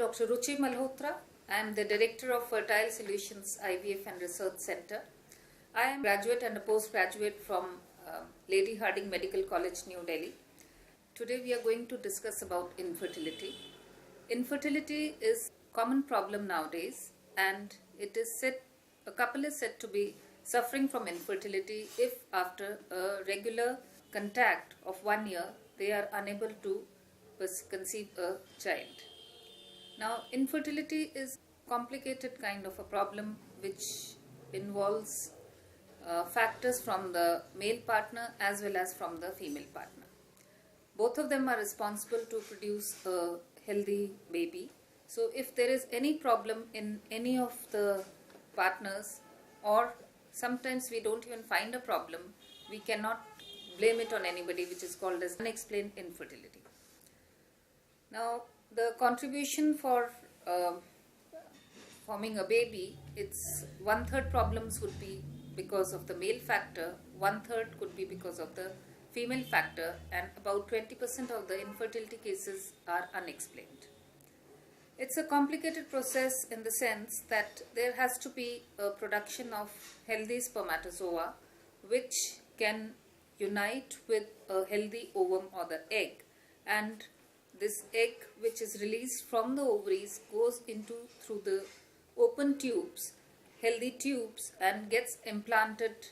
Dr. Ruchi Malhotra. I am the Director of Fertile Solutions IVF and Research Center. I am a graduate and a postgraduate from Lady Hardinge Medical College, New Delhi. Today we are going to discuss about infertility. Infertility is a common problem nowadays, and it is said, a couple is said to be suffering from infertility if after a regular contact of 1 year they are unable to conceive a child. Now, infertility is a complicated kind of a problem which involves factors from the male partner as well as from the female partner. Both of them are responsible to produce a healthy baby. So, if there is any problem in any of the partners, or sometimes we don't even find a problem, we cannot blame it on anybody, which is called as unexplained infertility. Now, the contribution for forming a baby, it's 1/3 problems would be because of the male factor, 1/3 could be because of the female factor, and about 20% of the infertility cases are unexplained. It's a complicated process in the sense that there has to be a production of healthy spermatozoa which can unite with a healthy ovum or the egg, and this egg which is released from the ovaries goes through the open tubes, healthy tubes, and gets implanted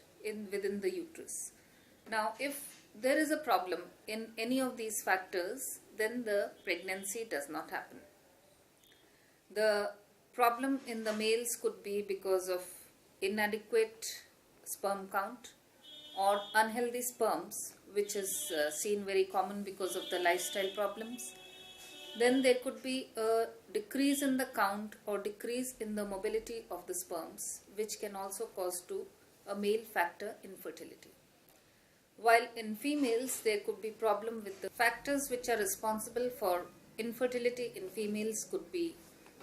within the uterus. Now, if there is a problem in any of these factors, then the pregnancy does not happen. The problem in the males could be because of inadequate sperm count or unhealthy sperms, which is seen very common because of the lifestyle problems. Then there could be a decrease in the count or decrease in the mobility of the sperms, which can also cause to a male factor infertility. While in females there could be problem with the factors which are responsible for infertility in females could be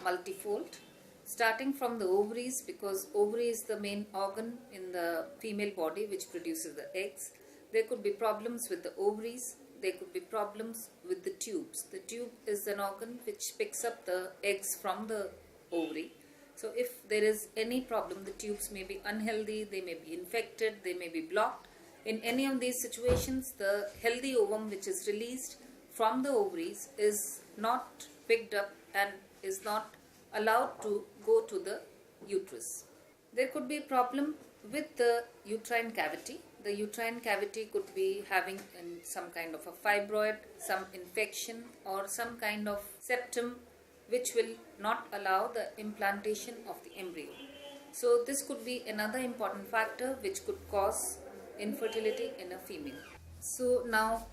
multifold, starting from the ovaries, because ovary is the main organ in the female body which produces the eggs. There could be problems with the ovaries. There could be problems with the tubes. The tube is an organ which picks up the eggs from the ovary. So if there is any problem, the tubes may be unhealthy, they may be infected, they may be blocked. In any of these situations, the healthy ovum which is released from the ovaries is not picked up and is not allowed to go to the uterus. There could be a problem with the uterine cavity. The uterine cavity could be having some kind of a fibroid, some infection, or some kind of septum which will not allow the implantation of the embryo. So this could be another important factor which could cause infertility in a female. So now,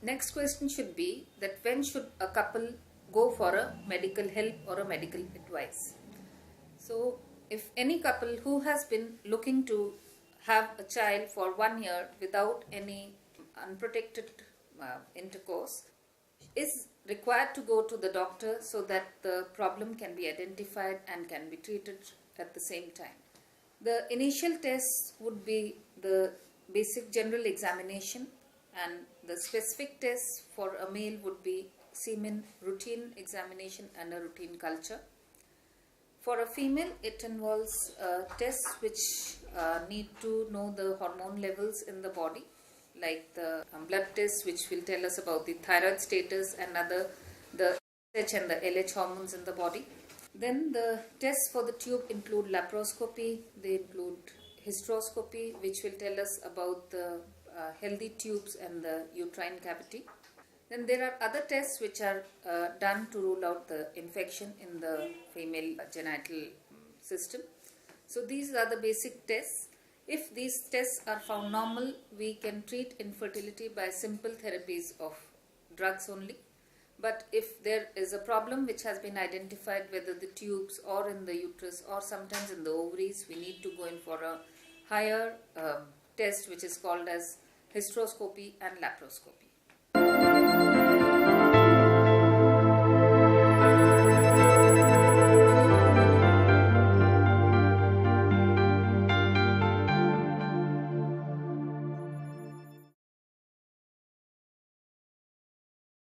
next question should be that when should a couple go for a medical help or a medical advice? So if any couple who has been looking to have a child for 1 year without any unprotected intercourse is required to go to the doctor so that the problem can be identified and can be treated at the same time. The initial tests would be the basic general examination, and the specific tests for a male would be semen routine examination and a routine culture. For a female, it involves tests which need to know the hormone levels in the body, like the blood tests which will tell us about the thyroid status and the FSH and the LH hormones in the body. Then the tests for the tube include laparoscopy, they include hysteroscopy, which will tell us about the healthy tubes and the uterine cavity. Then there are other tests which are done to rule out the infection in the female genital system. So these are the basic tests. If these tests are found normal, we can treat infertility by simple therapies of drugs only. But if there is a problem which has been identified, whether the tubes or in the uterus or sometimes in the ovaries, we need to go in for a higher test which is called as hysteroscopy and laparoscopy.